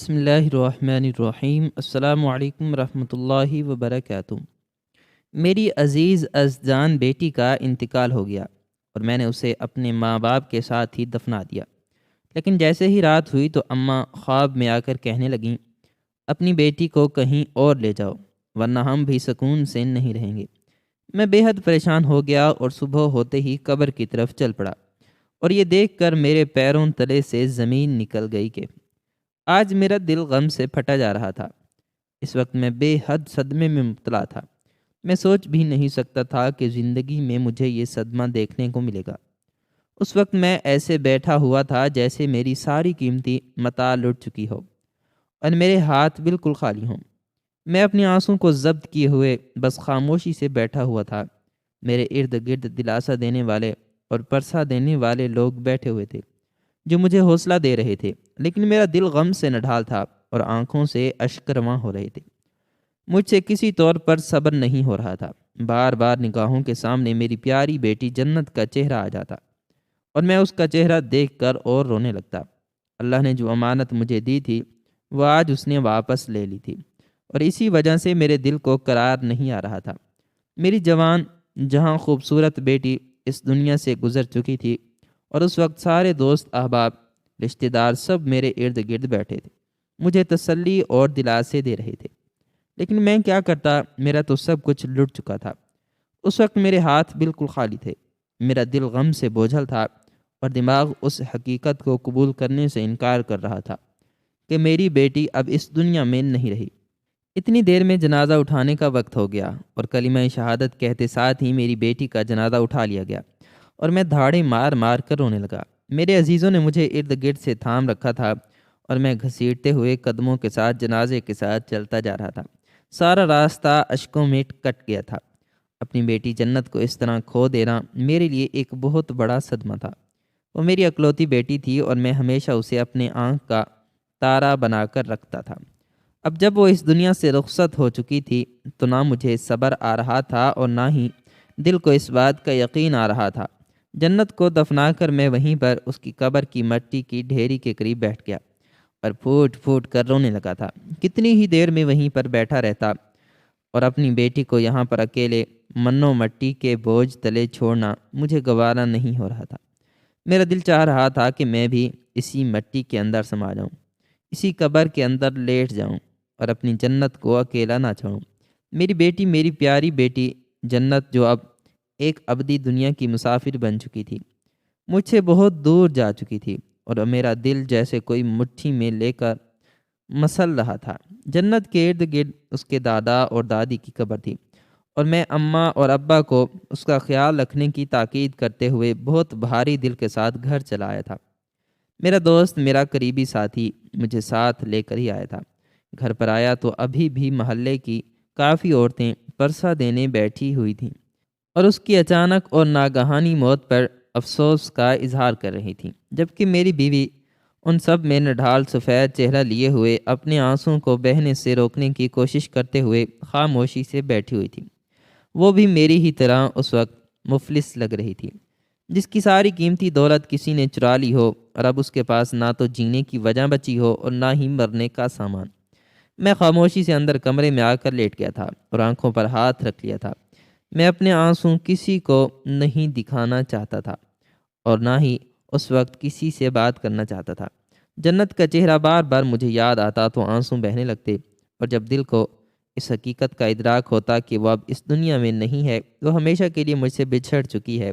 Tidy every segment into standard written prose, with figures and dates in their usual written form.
بسم اللہ الرحمن الرحیم۔ السلام علیکم ورحمۃ اللہ وبرکاتہ۔ میری عزیز ازجان بیٹی کا انتقال ہو گیا اور میں نے اسے اپنے ماں باپ کے ساتھ ہی دفنا دیا۔ لیکن جیسے ہی رات ہوئی تو اماں خواب میں آ کر کہنے لگیں، اپنی بیٹی کو کہیں اور لے جاؤ ورنہ ہم بھی سکون سے نہیں رہیں گے۔ میں بے حد پریشان ہو گیا اور صبح ہوتے ہی قبر کی طرف چل پڑا، اور یہ دیکھ کر میرے پیروں تلے سے زمین نکل گئی کہ آج میرا دل غم سے پھٹا جا رہا تھا۔ اس وقت میں بے حد صدمے میں مبتلا تھا۔ میں سوچ بھی نہیں سکتا تھا کہ زندگی میں مجھے یہ صدمہ دیکھنے کو ملے گا۔ اس وقت میں ایسے بیٹھا ہوا تھا جیسے میری ساری قیمتی متاع لٹ چکی ہو اور میرے ہاتھ بالکل خالی ہوں۔ میں اپنی آنسوں کو ضبط کیے ہوئے بس خاموشی سے بیٹھا ہوا تھا۔ میرے ارد گرد دلاسا دینے والے اور پرسہ دینے والے لوگ بیٹھے ہوئے تھے جو مجھے حوصلہ دے رہے تھے، لیکن میرا دل غم سے نڈھال تھا اور آنکھوں سے اشک رواں ہو رہے تھے۔ مجھ سے کسی طور پر صبر نہیں ہو رہا تھا۔ بار بار نگاہوں کے سامنے میری پیاری بیٹی جنت کا چہرہ آ جاتا اور میں اس کا چہرہ دیکھ کر اور رونے لگتا۔ اللہ نے جو امانت مجھے دی تھی وہ آج اس نے واپس لے لی تھی، اور اسی وجہ سے میرے دل کو قرار نہیں آ رہا تھا۔ میری جوان جہاں خوبصورت بیٹی اس دنیا سے گزر چکی تھی، اور اس وقت سارے دوست احباب رشتہ دار سب میرے ارد گرد بیٹھے تھے، مجھے تسلی اور دلاسے دے رہے تھے، لیکن میں کیا کرتا؟ میرا تو سب کچھ لٹ چکا تھا۔ اس وقت میرے ہاتھ بالکل خالی تھے، میرا دل غم سے بوجھل تھا اور دماغ اس حقیقت کو قبول کرنے سے انکار کر رہا تھا کہ میری بیٹی اب اس دنیا میں نہیں رہی۔ اتنی دیر میں جنازہ اٹھانے کا وقت ہو گیا اور کلمہ شہادت کہتے ساتھ ہی میری بیٹی کا جنازہ اٹھا لیا گیا، اور میں دھاڑے مار مار کر رونے لگا۔ میرے عزیزوں نے مجھے ارد گرد سے تھام رکھا تھا اور میں گھسیٹتے ہوئے قدموں کے ساتھ جنازے کے ساتھ چلتا جا رہا تھا۔ سارا راستہ اشکوں میں کٹ گیا تھا۔ اپنی بیٹی جنت کو اس طرح کھو دینا میرے لیے ایک بہت بڑا صدمہ تھا۔ وہ میری اکلوتی بیٹی تھی اور میں ہمیشہ اسے اپنے آنکھ کا تارا بنا کر رکھتا تھا۔ اب جب وہ اس دنیا سے رخصت ہو چکی تھی تو نہ مجھے صبر آ رہا تھا اور نہ ہی دل کو اس بات کا یقین آ رہا تھا۔ جنت کو دفنا کر میں وہیں پر اس کی قبر کی مٹی کی ڈھیری کے قریب بیٹھ گیا اور پھوٹ پھوٹ کر رونے لگا تھا۔ کتنی ہی دیر میں وہیں پر بیٹھا رہتا اور اپنی بیٹی کو یہاں پر اکیلے منو مٹی کے بوجھ تلے چھوڑنا مجھے گوارا نہیں ہو رہا تھا۔ میرا دل چاہ رہا تھا کہ میں بھی اسی مٹی کے اندر سما جاؤں، اسی قبر کے اندر لیٹ جاؤں اور اپنی جنت کو اکیلا نہ چھوڑوں۔ میری بیٹی، میری پیاری بیٹی جنت، جو اب ایک ابدی دنیا کی مسافر بن چکی تھی، مجھ سے بہت دور جا چکی تھی، اور میرا دل جیسے کوئی مٹھی میں لے کر مسل رہا تھا۔ جنت کے ارد گرد اس کے دادا اور دادی کی قبر تھی، اور میں اماں اور ابا کو اس کا خیال رکھنے کی تاکید کرتے ہوئے بہت بھاری دل کے ساتھ گھر چلا آیا تھا۔ میرا دوست، میرا قریبی ساتھی مجھے ساتھ لے کر ہی آیا تھا۔ گھر پر آیا تو ابھی بھی محلے کی کافی عورتیں پرسہ دینے بیٹھی ہوئی تھیں اور اس کی اچانک اور ناگہانی موت پر افسوس کا اظہار کر رہی تھیں، جبکہ میری بیوی ان سب میں نڈھال سفید چہرہ لیے ہوئے اپنے آنسوں کو بہنے سے روکنے کی کوشش کرتے ہوئے خاموشی سے بیٹھی ہوئی تھی۔ وہ بھی میری ہی طرح اس وقت مفلس لگ رہی تھی، جس کی ساری قیمتی دولت کسی نے چرا لی ہو اور اب اس کے پاس نہ تو جینے کی وجہ بچی ہو اور نہ ہی مرنے کا سامان۔ میں خاموشی سے اندر کمرے میں آ کر لیٹ گیا تھا اور آنکھوں پر ہاتھ رکھ لیا تھا۔ میں اپنے آنسوں کسی کو نہیں دکھانا چاہتا تھا اور نہ ہی اس وقت کسی سے بات کرنا چاہتا تھا۔ جنت کا چہرہ بار بار مجھے یاد آتا تو آنسوں بہنے لگتے، اور جب دل کو اس حقیقت کا ادراک ہوتا کہ وہ اب اس دنیا میں نہیں ہے، وہ ہمیشہ کے لیے مجھ سے بچھڑ چکی ہے،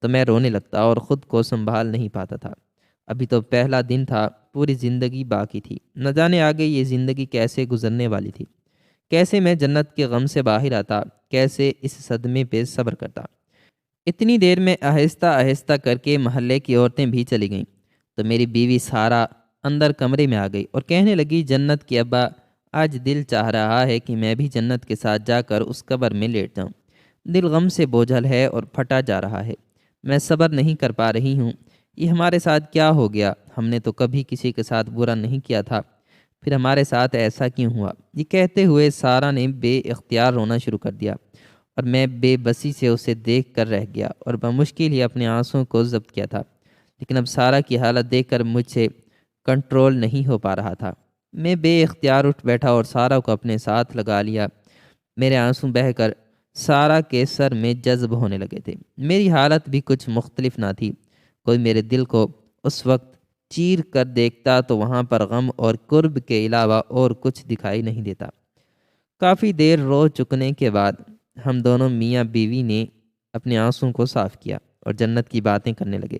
تو میں رونے لگتا اور خود کو سنبھال نہیں پاتا تھا۔ ابھی تو پہلا دن تھا، پوری زندگی باقی تھی۔ نہ جانے آگے یہ زندگی کیسے گزرنے والی تھی، کیسے میں جنت کے غم سے باہر آتا، کیسے اس صدمے پہ صبر کرتا۔ اتنی دیر میں آہستہ آہستہ کر کے محلے کی عورتیں بھی چلی گئیں تو میری بیوی سارا اندر کمرے میں آ گئی اور کہنے لگی، جنت کے ابا، آج دل چاہ رہا ہے کہ میں بھی جنت کے ساتھ جا کر اس قبر میں لیٹ جاؤں۔ دل غم سے بوجھل ہے اور پھٹا جا رہا ہے۔ میں صبر نہیں کر پا رہی ہوں۔ یہ ہمارے ساتھ کیا ہو گیا؟ ہم نے تو کبھی کسی کے ساتھ برا نہیں کیا تھا، پھر ہمارے ساتھ ایسا کیوں ہوا؟ یہ کہتے ہوئے سارا نے بے اختیار رونا شروع کر دیا، اور میں بے بسی سے اسے دیکھ کر رہ گیا اور بمشکل ہی اپنے آنسوں کو ضبط کیا تھا، لیکن اب سارا کی حالت دیکھ کر مجھ سے کنٹرول نہیں ہو پا رہا تھا۔ میں بے اختیار اٹھ بیٹھا اور سارا کو اپنے ساتھ لگا لیا۔ میرے آنسو بہہ کر سارا کے سر میں جذب ہونے لگے تھے۔ میری حالت بھی کچھ مختلف نہ تھی۔ کوئی میرے دل کو اس وقت چیر کر دیکھتا تو وہاں پر غم اور کرب کے علاوہ اور کچھ دکھائی نہیں دیتا۔ کافی دیر رو چکنے کے بعد ہم دونوں میاں بیوی نے اپنے آنسوں کو صاف کیا اور جنت کی باتیں کرنے لگے۔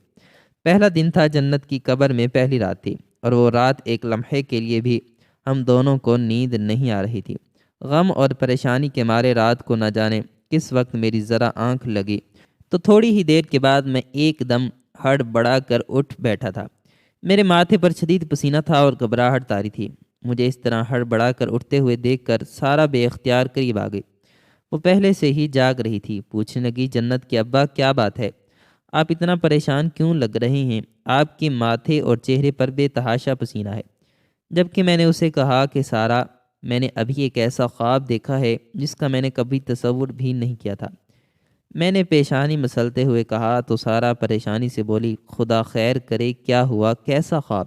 پہلا دن تھا، جنت کی قبر میں پہلی رات تھی، اور وہ رات ایک لمحے کے لیے بھی ہم دونوں کو نیند نہیں آ رہی تھی۔ غم اور پریشانی کے مارے رات کو نہ جانے کس وقت میری ذرا آنکھ لگی تو تھوڑی ہی دیر کے بعد میں ایک دم ہڑ بڑا کر اٹھ بیٹھا تھا۔ میرے ماتھے پر شدید پسینہ تھا اور گھبراہٹ طاری تھی۔ مجھے اس طرح ہڑ بڑا کر اٹھتے ہوئے دیکھ کر سارا بے اختیار قریب آ گئی۔ وہ پہلے سے ہی جاگ رہی تھی۔ پوچھنے لگی، جنت کے ابا کیا بات ہے؟ آپ اتنا پریشان کیوں لگ رہے ہیں؟ آپ کے ماتھے اور چہرے پر بے تحاشا پسینہ ہے۔ جبکہ میں نے اسے کہا کہ سارا، میں نے ابھی ایک ایسا خواب دیکھا ہے جس کا میں نے کبھی تصور بھی نہیں کیا تھا۔ میں نے پیشانی مسلتے ہوئے کہا تو سارا پریشانی سے بولی، خدا خیر کرے، کیا ہوا؟ کیسا خواب؟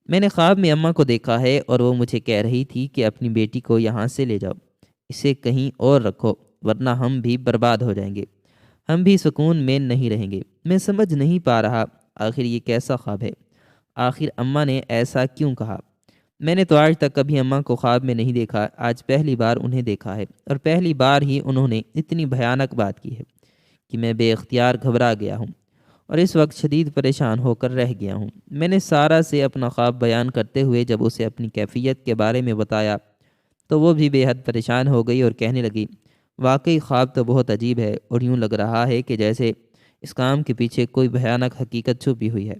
میں نے خواب میں اماں کو دیکھا ہے اور وہ مجھے کہہ رہی تھی کہ اپنی بیٹی کو یہاں سے لے جاؤ، اسے کہیں اور رکھو، ورنہ ہم بھی برباد ہو جائیں گے، ہم بھی سکون میں نہیں رہیں گے۔ میں سمجھ نہیں پا رہا آخر یہ کیسا خواب ہے، آخر اماں نے ایسا کیوں کہا؟ میں نے تو آج تک کبھی اماں کو خواب میں نہیں دیکھا، آج پہلی بار انہیں دیکھا ہے، اور پہلی بار ہی انہوں نے اتنی بھیانک بات کی ہے کہ میں بے اختیار گھبرا گیا ہوں اور اس وقت شدید پریشان ہو کر رہ گیا ہوں۔ میں نے سارا سے اپنا خواب بیان کرتے ہوئے جب اسے اپنی کیفیت کے بارے میں بتایا تو وہ بھی بے حد پریشان ہو گئی اور کہنے لگی، واقعی خواب تو بہت عجیب ہے، اور یوں لگ رہا ہے کہ جیسے اس کام کے پیچھے کوئی بھیانک حقیقت چھپی ہوئی ہے۔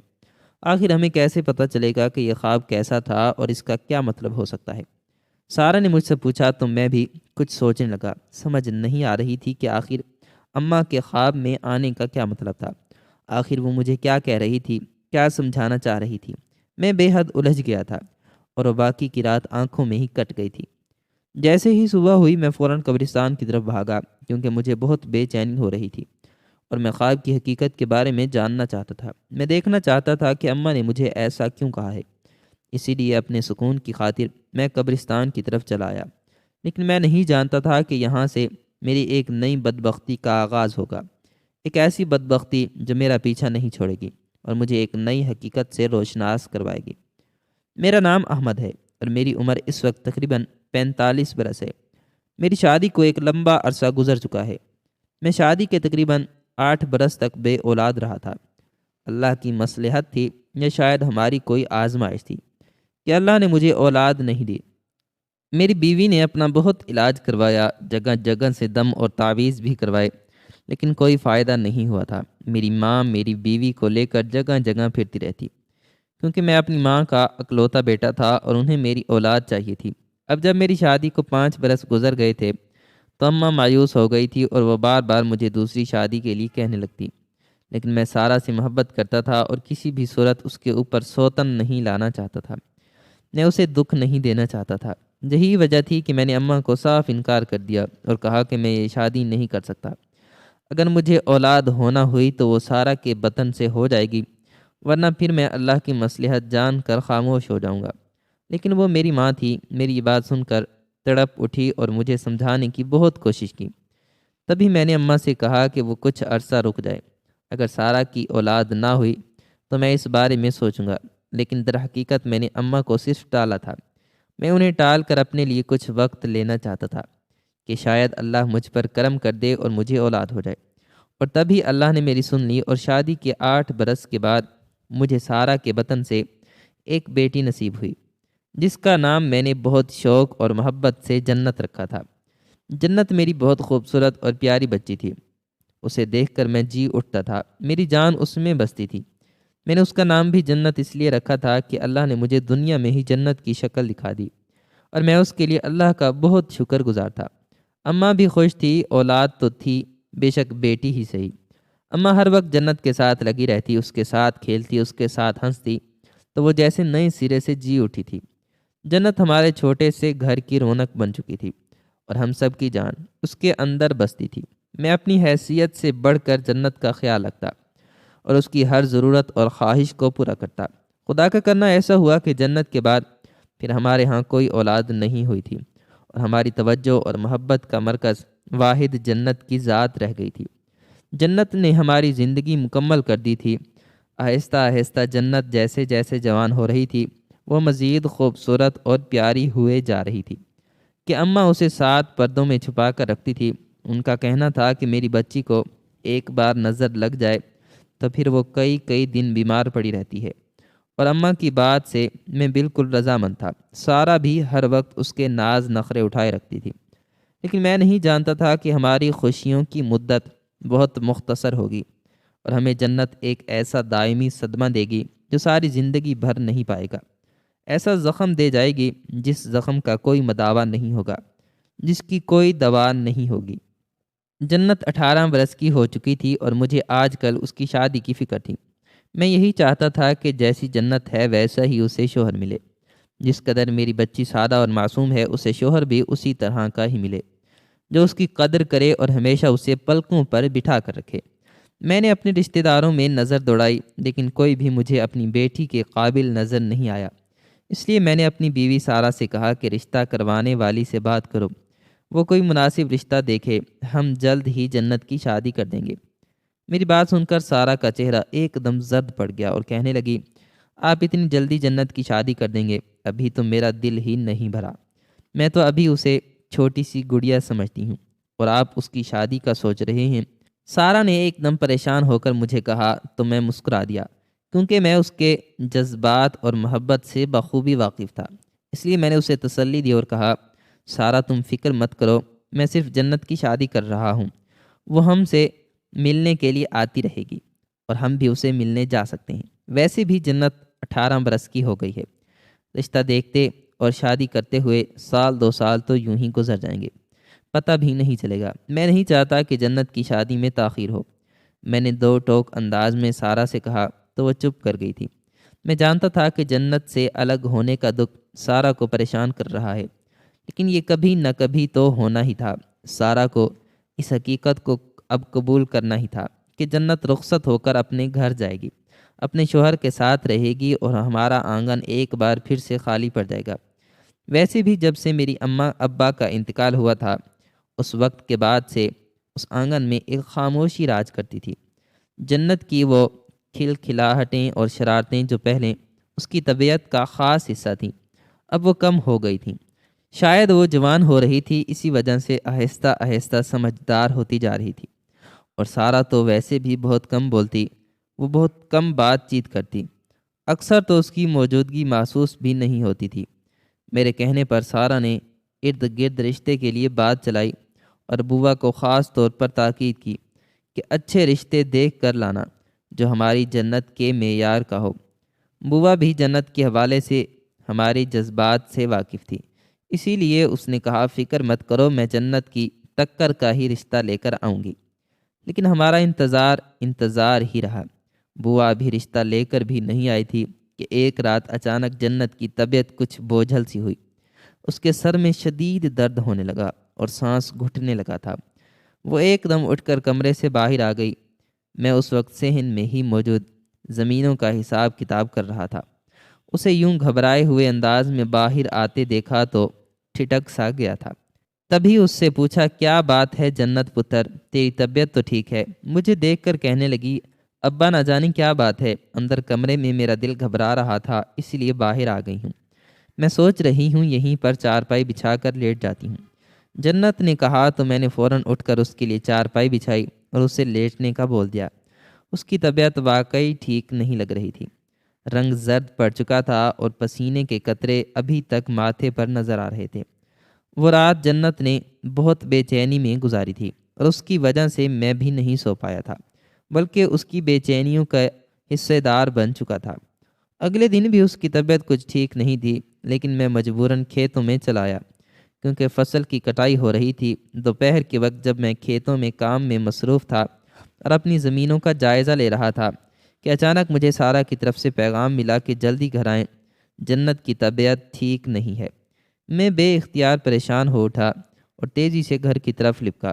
آخر ہمیں کیسے پتہ چلے گا کہ یہ خواب کیسا تھا اور اس کا کیا مطلب ہو سکتا ہے؟ سارا نے مجھ سے پوچھا تو میں بھی کچھ سوچنے لگا۔ سمجھ نہیں آ رہی تھی کہ آخر اماں کے خواب میں آنے کا کیا مطلب تھا، آخر وہ مجھے کیا کہہ رہی تھی، کیا سمجھانا چاہ رہی تھی۔ میں بے حد الجھ گیا تھا اور وہ باقی کی رات آنکھوں میں ہی کٹ گئی تھی۔ جیسے ہی صبح ہوئی میں فوراً قبرستان کی طرف بھاگا، کیونکہ مجھے بہت بے چینی ہو رہی تھی اور میں خواب کی حقیقت کے بارے میں جاننا چاہتا تھا۔ میں دیکھنا چاہتا تھا کہ اماں نے مجھے ایسا کیوں کہا ہے۔ اسی لیے اپنے سکون کی خاطر میں قبرستان کی طرف چلا آیا، لیکن میں نہیں جانتا تھا کہ یہاں سے میری ایک نئی بدبختی کا آغاز ہوگا، ایک ایسی بدبختی جو میرا پیچھا نہیں چھوڑے گی اور مجھے ایک نئی حقیقت سے روشناس کروائے گی۔ میرا نام احمد ہے اور میری عمر اس وقت تقریباً 45 برس ہے۔ میری شادی کو ایک لمبا عرصہ گزر چکا ہے۔ میں شادی کے تقریباً 8 برس تک بے اولاد رہا تھا۔ اللہ کی مصلحت تھی یا شاید ہماری کوئی آزمائش تھی کہ اللہ نے مجھے اولاد نہیں دی۔ میری بیوی نے اپنا بہت علاج کروایا، جگہ جگہ سے دم اور تعویذ بھی کروائے، لیکن کوئی فائدہ نہیں ہوا تھا۔ میری ماں میری بیوی کو لے کر جگہ جگہ پھرتی رہتی، کیونکہ میں اپنی ماں کا اکلوتا بیٹا تھا اور انہیں میری اولاد چاہیے تھی۔ اب جب میری شادی کو 5 برس گزر گئے تھے تو اماں مایوس ہو گئی تھی اور وہ بار بار مجھے دوسری شادی کے لیے کہنے لگتی، لیکن میں سارا سے محبت کرتا تھا اور کسی بھی صورت اس کے اوپر سوتن نہیں لانا چاہتا تھا، میں اسے دکھ نہیں دینا چاہتا تھا۔ یہی وجہ تھی کہ میں نے اماں کو صاف انکار کر دیا اور کہا کہ میں یہ شادی نہیں کر سکتا۔ اگر مجھے اولاد ہونا ہوئی تو وہ سارا کے بطن سے ہو جائے گی، ورنہ پھر میں اللہ کی مصلحت جان کر خاموش ہو جاؤں گا۔ لیکن وہ میری ماں تھی، میری یہ بات سن کر تڑپ اٹھی اور مجھے سمجھانے کی بہت کوشش کی۔ تبھی میں نے اماں سے کہا کہ وہ کچھ عرصہ رک جائے، اگر سارا کی اولاد نہ ہوئی تو میں اس بارے میں سوچوں گا۔ لیکن در حقیقت میں نے اماں کو صرف ٹالا تھا۔ میں انہیں ٹال کر اپنے لیے کچھ وقت لینا چاہتا تھا کہ شاید اللہ مجھ پر کرم کر دے اور مجھے اولاد ہو جائے، اور تبھی اللہ نے میری سن لی اور شادی کے 8 برس کے بعد مجھے سارا کے بطن سے ایک بیٹی نصیب ہوئی، جس کا نام میں نے بہت شوق اور محبت سے جنت رکھا تھا۔ جنت میری بہت خوبصورت اور پیاری بچی تھی، اسے دیکھ کر میں جی اٹھتا تھا، میری جان اس میں بستی تھی۔ میں نے اس کا نام بھی جنت اس لیے رکھا تھا کہ اللہ نے مجھے دنیا میں ہی جنت کی شکل دکھا دی، اور میں اس کے لیے اللہ کا بہت شکر گزار تھا۔ اماں بھی خوش تھی، اولاد تو تھی بے شک بیٹی ہی صحیح۔ اماں ہر وقت جنت کے ساتھ لگی رہتی، اس کے ساتھ کھیلتی، اس کے ساتھ ہنستی، تو وہ جیسے نئے سرے سے جی اٹھی تھی۔ جنت ہمارے چھوٹے سے گھر کی رونق بن چکی تھی اور ہم سب کی جان اس کے اندر بستی تھی۔ میں اپنی حیثیت سے بڑھ کر جنت کا خیال رکھتا اور اس کی ہر ضرورت اور خواہش کو پورا کرتا۔ خدا کا کرنا ایسا ہوا کہ جنت کے بعد پھر ہمارے ہاں کوئی اولاد نہیں ہوئی تھی اور ہماری توجہ اور محبت کا مرکز واحد جنت کی ذات رہ گئی تھی۔ جنت نے ہماری زندگی مکمل کر دی تھی۔ آہستہ آہستہ جنت جیسے جیسے جوان ہو رہی تھی وہ مزید خوبصورت اور پیاری ہوئے جا رہی تھی کہ اماں اسے 7 پردوں میں چھپا کر رکھتی تھی۔ ان کا کہنا تھا کہ میری بچی کو ایک بار نظر لگ جائے تو پھر وہ کئی کئی دن بیمار پڑی رہتی ہے، اور اماں کی بات سے میں بالکل رضامند تھا۔ سارا بھی ہر وقت اس کے ناز نخرے اٹھائے رکھتی تھی، لیکن میں نہیں جانتا تھا کہ ہماری خوشیوں کی مدت بہت مختصر ہوگی اور ہمیں جنت ایک ایسا دائمی صدمہ دے گی جو ساری زندگی بھر نہیں پائے گا۔ ایسا زخم دے جائے گی جس زخم کا کوئی مداوا نہیں ہوگا، جس کی کوئی دوا نہیں ہوگی۔ جنت 18 برس کی ہو چکی تھی اور مجھے آج کل اس کی شادی کی فکر تھی۔ میں یہی چاہتا تھا کہ جیسی جنت ہے ویسا ہی اسے شوہر ملے۔ جس قدر میری بچی سادہ اور معصوم ہے اسے شوہر بھی اسی طرح کا ہی ملے، جو اس کی قدر کرے اور ہمیشہ اسے پلکوں پر بٹھا کر رکھے۔ میں نے اپنے رشتہ داروں میں نظر دوڑائی لیکن کوئی بھی مجھے اپنی بیٹی کے قابل نظر نہیں آیا۔ اس لیے میں نے اپنی بیوی سارہ سے کہا کہ رشتہ کروانے والی سے بات کرو، وہ کوئی مناسب رشتہ دیکھے، ہم جلد ہی جنت کی شادی کر دیں گے۔ میری بات سن کر سارہ کا چہرہ ایک دم زرد پڑ گیا اور کہنے لگی، آپ اتنی جلدی جنت کی شادی کر دیں گے؟ ابھی تو میرا دل ہی نہیں بھرا، میں تو ابھی اسے چھوٹی سی گڑیا سمجھتی ہوں اور آپ اس کی شادی کا سوچ رہے ہیں۔ سارہ نے ایک دم پریشان ہو کر مجھے کہا تو میں مسکرا دیا، کیونکہ میں اس کے جذبات اور محبت سے بخوبی واقف تھا۔ اس لیے میں نے اسے تسلی دی اور کہا، سارہ تم فکر مت کرو، میں صرف جنت کی شادی کر رہا ہوں، وہ ہم سے ملنے کے لیے آتی رہے گی اور ہم بھی اسے ملنے جا سکتے ہیں۔ ویسے بھی جنت 18 برس کی ہو گئی ہے، رشتہ دیکھتے اور شادی کرتے ہوئے 1-2 سال تو یوں ہی گزر جائیں گے، پتہ بھی نہیں چلے گا۔ میں نہیں چاہتا کہ جنت کی شادی میں تاخیر ہو۔ میں نے 2 ٹوک انداز میں سارہ سے کہا تو وہ چپ کر گئی تھی۔ میں جانتا تھا کہ جنت سے الگ ہونے کا دکھ سارہ کو پریشان کر رہا ہے، لیکن یہ کبھی نہ کبھی تو ہونا ہی تھا۔ سارہ کو اس حقیقت کو اب قبول کرنا ہی تھا کہ جنت رخصت ہو کر اپنے گھر جائے گی، اپنے شوہر کے ساتھ رہے گی اور ہمارا آنگن ایک بار پھر سے خالی پڑ جائے گا۔ ویسے بھی جب سے میری اماں ابا کا انتقال ہوا تھا اس وقت کے بعد سے اس آنگن میں ایک خاموشی راج کرتی تھی۔ جنت کی وہ کھلکھلاہٹیں اور شرارتیں جو پہلے اس کی طبیعت کا خاص حصہ تھیں اب وہ کم ہو گئی تھیں۔ شاید وہ جوان ہو رہی تھی، اسی وجہ سے آہستہ آہستہ سمجھدار ہوتی جا رہی تھی۔ اور سارہ تو ویسے بھی بہت کم بولتی، وہ بہت کم بات چیت کرتی، اکثر تو اس کی موجودگی محسوس بھی نہیں ہوتی تھی۔ میرے کہنے پر سارہ نے ارد گرد رشتے کے لیے بات چلائی اور بوا کو خاص طور پر تاکید کی کہ اچھے رشتے دیکھ کر لانا جو ہماری جنت کے معیار کا ہو۔ بوا بھی جنت کے حوالے سے ہمارے جذبات سے واقف تھی، اسی لیے اس نے کہا، فکر مت کرو، میں جنت کی ٹکر کا ہی رشتہ لے کر آؤں گی۔ لیکن ہمارا انتظار ہی رہا۔ بوا بھی رشتہ لے کر بھی نہیں آئی تھی کہ ایک رات اچانک جنت کی طبیعت کچھ بوجھل سی ہوئی۔ اس کے سر میں شدید درد ہونے لگا اور سانس گھٹنے لگا تھا۔ وہ ایک دم اٹھ کر کمرے سے باہر آ گئی۔ میں اس وقت صحن میں ہی موجود زمینوں کا حساب کتاب کر رہا تھا۔ اسے یوں گھبرائے ہوئے انداز میں باہر آتے دیکھا تو ٹھٹک سا گیا تھا۔ تبھی اس سے پوچھا، کیا بات ہے جنت پتر، تیری طبیعت تو ٹھیک ہے؟ مجھے دیکھ کر کہنے لگی، ابا نہ جانے کیا بات ہے، اندر کمرے میں میرا دل گھبرا رہا تھا اس لیے باہر آ گئی ہوں۔ میں سوچ رہی ہوں یہیں پر چارپائی بچھا کر لیٹ جاتی ہوں۔ جنت نے کہا تو میں نے فوراً اٹھ کر اس کے لیے چارپائی بچھائی اور اسے لیٹنے کا بول دیا۔ اس کی طبیعت واقعی ٹھیک نہیں لگ رہی تھی، رنگ زرد پڑ چکا تھا اور پسینے کے قطرے ابھی تک ماتھے پر نظر آ رہے تھے۔ وہ رات جنت نے بہت بے چینی میں گزاری تھی اور اس کی وجہ سے میں بھی نہیں سو پایا تھا، بلکہ اس کی بے چینیوں کا حصے دار بن چکا تھا۔ اگلے دن بھی اس کی طبیعت کچھ ٹھیک نہیں تھی، لیکن میں مجبوراً کھیتوں میں چلا آیا کیونکہ فصل کی کٹائی ہو رہی تھی۔ دوپہر کے وقت جب میں کھیتوں میں کام میں مصروف تھا اور اپنی زمینوں کا جائزہ لے رہا تھا کہ اچانک مجھے سارہ کی طرف سے پیغام ملا کہ جلدی گھر آئیں، جنت کی طبیعت ٹھیک نہیں ہے۔ میں بے اختیار پریشان ہو اٹھا اور تیزی سے گھر کی طرف لپکا۔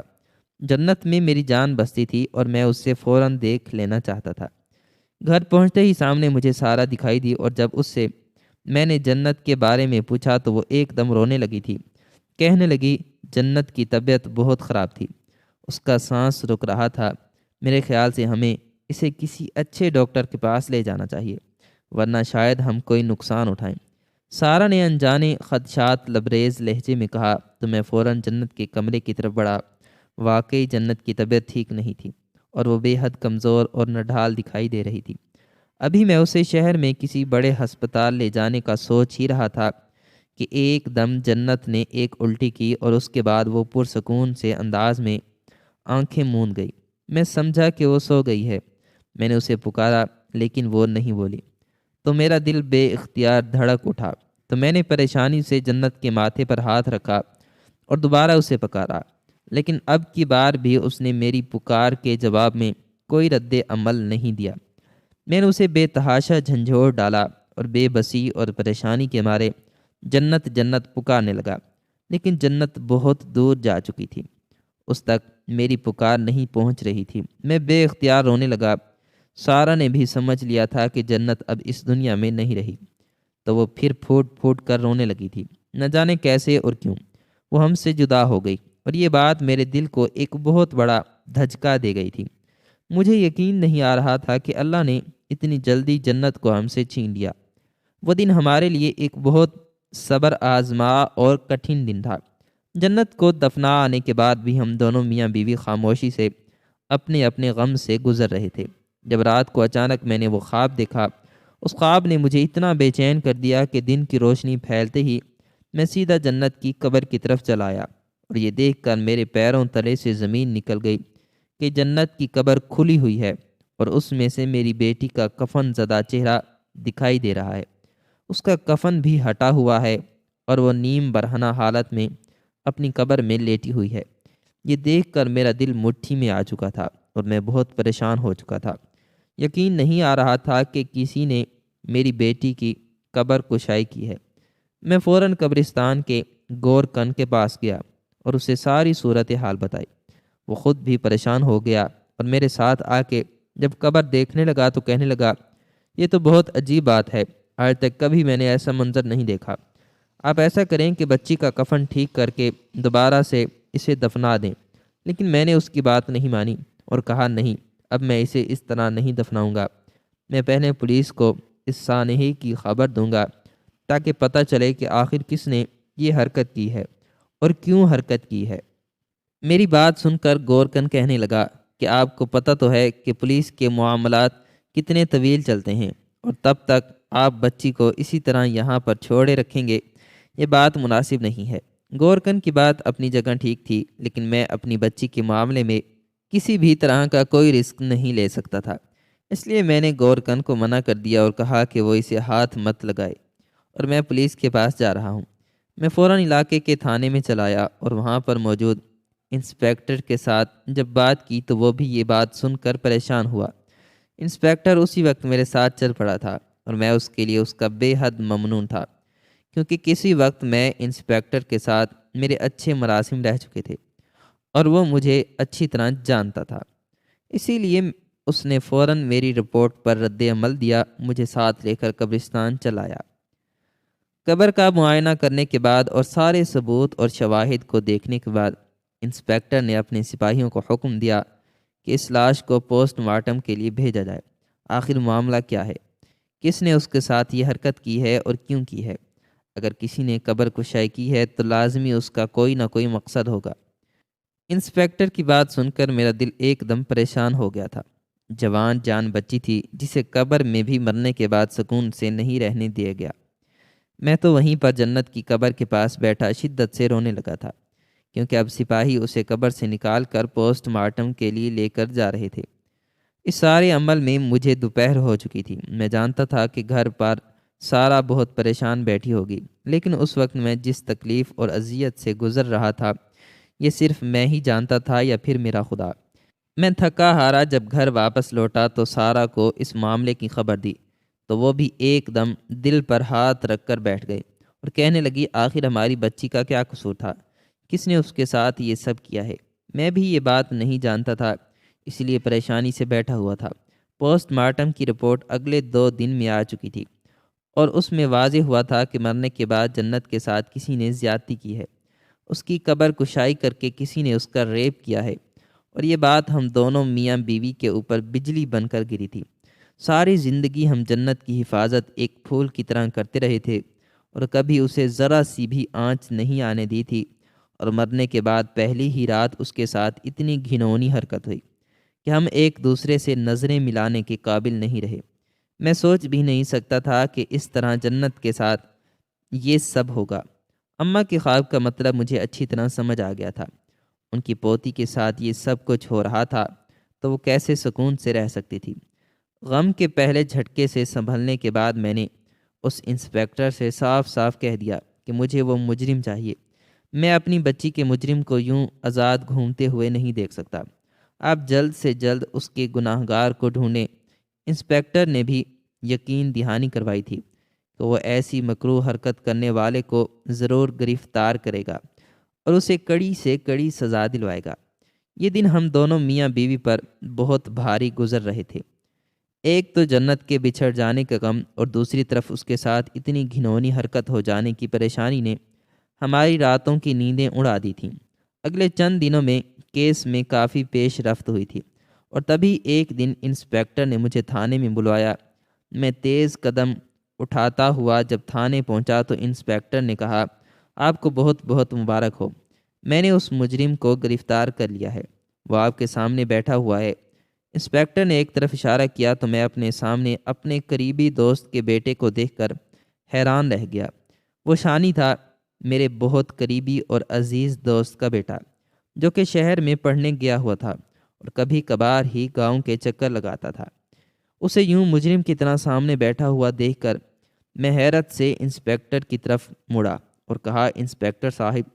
جنت میں میری جان بستی تھی اور میں اس سے فوراً دیکھ لینا چاہتا تھا۔ گھر پہنچتے ہی سامنے مجھے سارہ دکھائی دی اور جب اس سے میں نے جنت کے بارے میں پوچھا تو وہ ایک دم رونے لگی تھی۔ کہنے لگی جنت کی طبیعت بہت خراب تھی، اس کا سانس رک رہا تھا۔ میرے خیال سے ہمیں اسے کسی اچھے ڈاکٹر کے پاس لے جانا چاہیے، ورنہ شاید ہم کوئی نقصان اٹھائیں۔ سارا نے انجانے خدشات لبریز لہجے میں کہا تو میں فوراً جنت کے کمرے کی طرف بڑھا۔ واقعی جنت کی طبیعت ٹھیک نہیں تھی اور وہ بے حد کمزور اور نڈھال دکھائی دے رہی تھی۔ ابھی میں اسے شہر میں کسی بڑے ہسپتال لے جانے کا سوچ ہی رہا تھا کہ ایک دم جنت نے ایک الٹی کی اور اس کے بعد وہ پرسکون سے انداز میں آنکھیں موند گئی۔ میں سمجھا کہ وہ سو گئی ہے۔ میں نے اسے پکارا لیکن وہ نہیں بولی، تو میرا دل بے اختیار دھڑک اٹھا۔ تو میں نے پریشانی سے جنت کے ماتھے پر ہاتھ رکھا اور دوبارہ اسے پکارا، لیکن اب کی بار بھی اس نے میری پکار کے جواب میں کوئی رد عمل نہیں دیا۔ میں نے اسے بے تحاشا جھنجھوڑ ڈالا اور بے بسی اور پریشانی کے مارے جنت جنت پکارنے لگا، لیکن جنت بہت دور جا چکی تھی، اس تک میری پکار نہیں پہنچ رہی تھی۔ میں بے اختیار رونے لگا۔ سارا نے بھی سمجھ لیا تھا کہ جنت اب اس دنیا میں نہیں رہی، تو وہ پھر پھوٹ پھوٹ کر رونے لگی تھی۔ نہ جانے کیسے اور کیوں وہ ہم سے جدا ہو گئی، اور یہ بات میرے دل کو ایک بہت بڑا دھچکا دے گئی تھی۔ مجھے یقین نہیں آ رہا تھا کہ اللہ نے اتنی جلدی جنت کو ہم سے چھین لیا۔ وہ دن ہمارے لیے ایک بہت صبر آزما اور کٹھن دن تھا۔ جنت کو دفنا آنے کے بعد بھی ہم دونوں میاں بیوی خاموشی سے اپنے اپنے غم سے گزر رہے تھے۔ جب رات کو اچانک میں نے وہ خواب دیکھا، اس خواب نے مجھے اتنا بے چین کر دیا کہ دن کی روشنی پھیلتے ہی میں سیدھا جنت کی قبر کی طرف چلا آیا، اور یہ دیکھ کر میرے پیروں تلے سے زمین نکل گئی کہ جنت کی قبر کھلی ہوئی ہے اور اس میں سے میری بیٹی کا کفن زدہ چہرہ دکھائی دے رہا ہے۔ اس کا کفن بھی ہٹا ہوا ہے اور وہ نیم برہنہ حالت میں اپنی قبر میں لیٹی ہوئی ہے۔ یہ دیکھ کر میرا دل مٹھی میں آ چکا تھا اور میں بہت پریشان ہو چکا تھا۔ یقین نہیں آ رہا تھا کہ کسی نے میری بیٹی کی قبر کشائی کی ہے۔ میں فوراً قبرستان کے گور کن کے پاس گیا اور اسے ساری صورتحال بتائی۔ وہ خود بھی پریشان ہو گیا اور میرے ساتھ آ کے جب قبر دیکھنے لگا تو کہنے لگا، یہ تو بہت عجیب بات ہے، آج تک کبھی میں نے ایسا منظر نہیں دیکھا۔ آپ ایسا کریں کہ بچی کا کفن ٹھیک کر کے دوبارہ سے اسے دفنا دیں۔ لیکن میں نے اس کی بات نہیں مانی اور کہا، نہیں، اب میں اسے اس طرح نہیں دفناؤں گا۔ میں پہلے پولیس کو اس سانحے کی خبر دوں گا تاکہ پتہ چلے کہ آخر کس نے یہ حرکت کی ہے اور کیوں حرکت کی ہے۔ میری بات سن کر گورکن کہنے لگا کہ آپ کو پتہ تو ہے کہ پولیس کے معاملات کتنے طویل چلتے ہیں، اور تب تک آپ بچی کو اسی طرح یہاں پر چھوڑے رکھیں گے، یہ بات مناسب نہیں ہے۔ گورکن کی بات اپنی جگہ ٹھیک تھی، لیکن میں اپنی بچی کے معاملے میں کسی بھی طرح کا کوئی رسک نہیں لے سکتا تھا۔ اس لیے میں نے گورکن کو منع کر دیا اور کہا کہ وہ اسے ہاتھ مت لگائے، اور میں پولیس کے پاس جا رہا ہوں۔ میں فوراً علاقے کے تھانے میں چلا آیا اور وہاں پر موجود انسپیکٹر کے ساتھ جب بات کی تو وہ بھی یہ بات سن کر پریشان ہوا۔ انسپیکٹر اسی وقت میرے ساتھ چل پڑا تھا اور میں اس کے لیے اس کا بے حد ممنون تھا، کیونکہ کسی وقت میں انسپیکٹر کے ساتھ میرے اچھے مراسم رہ چکے تھے اور وہ مجھے اچھی طرح جانتا تھا۔ اسی لیے اس نے فوراً میری رپورٹ پر رد عمل دیا، مجھے ساتھ لے کر قبرستان چلایا۔ قبر کا معائنہ کرنے کے بعد اور سارے ثبوت اور شواہد کو دیکھنے کے بعد انسپیکٹر نے اپنے سپاہیوں کو حکم دیا کہ اس لاش کو پوسٹ مارٹم کے لیے بھیجا جائے۔ آخر معاملہ کیا ہے؟ کس نے اس کے ساتھ یہ حرکت کی ہے اور کیوں کی ہے؟ اگر کسی نے قبر کشائی کی ہے تو لازمی اس کا کوئی نہ کوئی مقصد ہوگا۔ انسپیکٹر کی بات سن کر میرا دل ایک دم پریشان ہو گیا تھا۔ جوان جان بچی تھی جسے قبر میں بھی مرنے کے بعد سکون سے نہیں رہنے دیا گیا۔ میں تو وہیں پر جنت کی قبر کے پاس بیٹھا شدت سے رونے لگا تھا، کیونکہ اب سپاہی اسے قبر سے نکال کر پوسٹ مارٹم کے لیے لے کر جا رہے تھے۔ اس سارے عمل میں مجھے دوپہر ہو چکی تھی۔ میں جانتا تھا کہ گھر پر سارا بہت پریشان بیٹھی ہوگی، لیکن اس وقت میں جس تکلیف اور اذیت سے گزر رہا تھا یہ صرف میں ہی جانتا تھا یا پھر میرا خدا۔ میں تھکا ہارا جب گھر واپس لوٹا تو سارا کو اس معاملے کی خبر دی تو وہ بھی ایک دم دل پر ہاتھ رکھ کر بیٹھ گئی اور کہنے لگی، آخر ہماری بچی کا کیا قصور تھا؟ کس نے اس کے ساتھ یہ سب کیا ہے؟ میں بھی یہ بات نہیں جانتا تھا، اس لیے پریشانی سے بیٹھا ہوا تھا۔ پوسٹ مارٹم کی رپورٹ اگلے 2 دن میں آ چکی تھی اور اس میں واضح ہوا تھا کہ مرنے کے بعد جنت کے ساتھ کسی نے زیادتی کی ہے، اس کی قبر کشائی کر کے کسی نے اس کا ریپ کیا ہے، اور یہ بات ہم دونوں میاں بیوی کے اوپر بجلی بن کر گری تھی۔ ساری زندگی ہم جنت کی حفاظت ایک پھول کی طرح کرتے رہے تھے اور کبھی اسے ذرا سی بھی آنچ نہیں آنے دی تھی، اور مرنے کے بعد پہلی ہی رات اس کے ساتھ اتنی گھنونی حرکت ہوئی کہ ہم ایک دوسرے سے نظریں ملانے کے قابل نہیں رہے۔ میں سوچ بھی نہیں سکتا تھا کہ اس طرح جنت کے ساتھ یہ سب ہوگا۔ اماں کے خواب کا مطلب مجھے اچھی طرح سمجھ آ گیا تھا۔ ان کی پوتی کے ساتھ یہ سب کچھ ہو رہا تھا تو وہ کیسے سکون سے رہ سکتی تھی۔ غم کے پہلے جھٹکے سے سنبھلنے کے بعد میں نے اس انسپیکٹر سے صاف صاف کہہ دیا کہ مجھے وہ مجرم چاہیے۔ میں اپنی بچی کے مجرم کو یوں آزاد گھومتے ہوئے نہیں دیکھ سکتا۔ آپ جلد سے جلد اس کے گناہ گار کو ڈھونڈیں۔ انسپیکٹر نے بھی یقین دہانی کروائی تھی کہ وہ ایسی مکروہ حرکت کرنے والے کو ضرور گرفتار کرے گا اور اسے کڑی سے کڑی سزا دلوائے گا۔ یہ دن ہم دونوں میاں بیوی پر بہت بھاری گزر رہے تھے۔ ایک تو جنت کے بچھڑ جانے کا غم اور دوسری طرف اس کے ساتھ اتنی گھنونی حرکت ہو جانے کی پریشانی نے ہماری راتوں کی نیندیں اڑا دی تھیں۔ اگلے چند دنوں میں کیس میں کافی پیش رفت ہوئی تھی، اور تبھی ایک دن انسپیکٹر نے مجھے تھانے میں بلوایا۔ میں تیز قدم اٹھاتا ہوا جب تھانے پہنچا تو انسپیکٹر نے کہا، آپ کو بہت بہت مبارک ہو، میں نے اس مجرم کو گرفتار کر لیا ہے، وہ آپ کے سامنے بیٹھا ہوا ہے۔ انسپیکٹر نے ایک طرف اشارہ کیا تو میں اپنے سامنے اپنے قریبی دوست کے بیٹے کو دیکھ کر حیران رہ گیا۔ وہ شانی تھا، میرے بہت قریبی اور عزیز دوست کا بیٹا، جو کہ شہر میں پڑھنے گیا ہوا تھا اور کبھی کبھار ہی گاؤں کے چکر لگاتا تھا۔ اسے یوں مجرم کی طرح سامنے بیٹھا ہوا دیکھ کر میں حیرت سے انسپیکٹر کی طرف مڑا اور کہا، انسپیکٹر صاحب،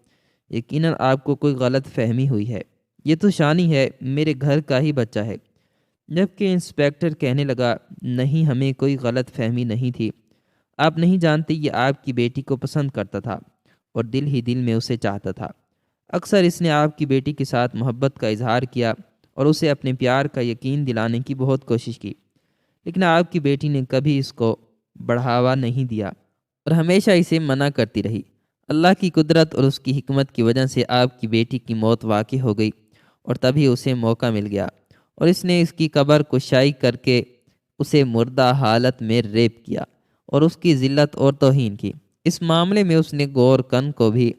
یقیناً آپ کو کوئی غلط فہمی ہوئی ہے، یہ تو شانی ہے، میرے گھر کا ہی بچہ ہے۔ جبکہ انسپیکٹر کہنے لگا، نہیں، ہمیں کوئی غلط فہمی نہیں تھی، آپ نہیں جانتے یہ آپ کی بیٹی کو پسند کرتا تھا اور دل ہی دل میں اسے چاہتا تھا۔ اکثر اس نے آپ کی بیٹی کے ساتھ محبت کا اظہار کیا اور اسے اپنے پیار کا یقین دلانے کی بہت کوشش کی، لیکن آپ کی بیٹی نے کبھی اس کو بڑھاوا نہیں دیا اور ہمیشہ اسے منع کرتی رہی۔ اللہ کی قدرت اور اس کی حکمت کی وجہ سے آپ کی بیٹی کی موت واقع ہو گئی اور تبھی اسے موقع مل گیا اور اس نے اس کی قبر کشائی کر کے اسے مردہ حالت میں ریپ کیا اور اس کی ذلت اور توہین کی۔ اس معاملے میں اس نے گور کن کو بھی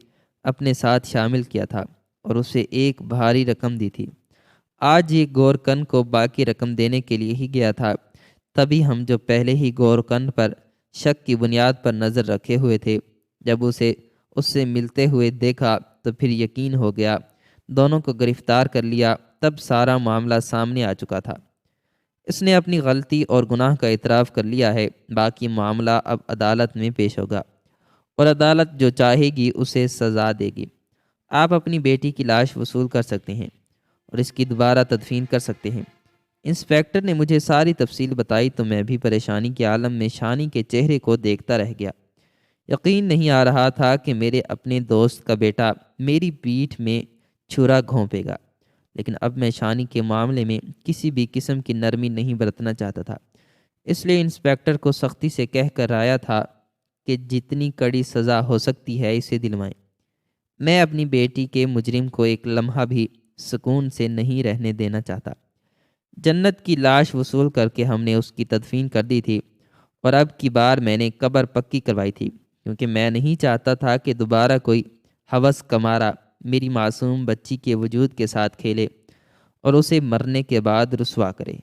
اپنے ساتھ شامل کیا تھا اور اسے ایک بھاری رقم دی تھی۔ آج یہ گور کن کو باقی رقم دینے کے لیے ہی گیا تھا، تبھی ہم جو پہلے ہی گور کن پر شک کی بنیاد پر نظر رکھے ہوئے تھے، جب اسے اس سے ملتے ہوئے دیکھا تو پھر یقین ہو گیا، دونوں کو گرفتار کر لیا۔ تب سارا معاملہ سامنے آ چکا تھا۔ اس نے اپنی غلطی اور گناہ کا اعتراف کر لیا ہے، باقی معاملہ اب عدالت میں پیش ہوگا اور عدالت جو چاہے گی اسے سزا دے گی۔ آپ اپنی بیٹی کی لاش وصول کر سکتے ہیں اور اس کی دوبارہ تدفین کر سکتے ہیں۔ انسپیکٹر نے مجھے ساری تفصیل بتائی تو میں بھی پریشانی کے عالم میں شانی کے چہرے کو دیکھتا رہ گیا۔ یقین نہیں آ رہا تھا کہ میرے اپنے دوست کا بیٹا میری پیٹھ میں چھرا گھونپے گا، لیکن اب میں شانی کے معاملے میں کسی بھی قسم کی نرمی نہیں برتنا چاہتا تھا، اس لیے انسپیکٹر کو سختی سے کہہ کر آیا تھا کہ جتنی کڑی سزا ہو سکتی ہے اسے دلوائیں۔ میں اپنی بیٹی کے مجرم کو ایک لمحہ بھی سکون سے نہیں رہنے دینا چاہتا۔ جنت کی لاش وصول کر کے ہم نے اس کی تدفین کر دی تھی اور اب کی بار میں نے قبر پکی کروائی تھی، کیونکہ میں نہیں چاہتا تھا کہ دوبارہ کوئی ہوس کمارا میری معصوم بچی کے وجود کے ساتھ کھیلے اور اسے مرنے کے بعد رسوا کرے۔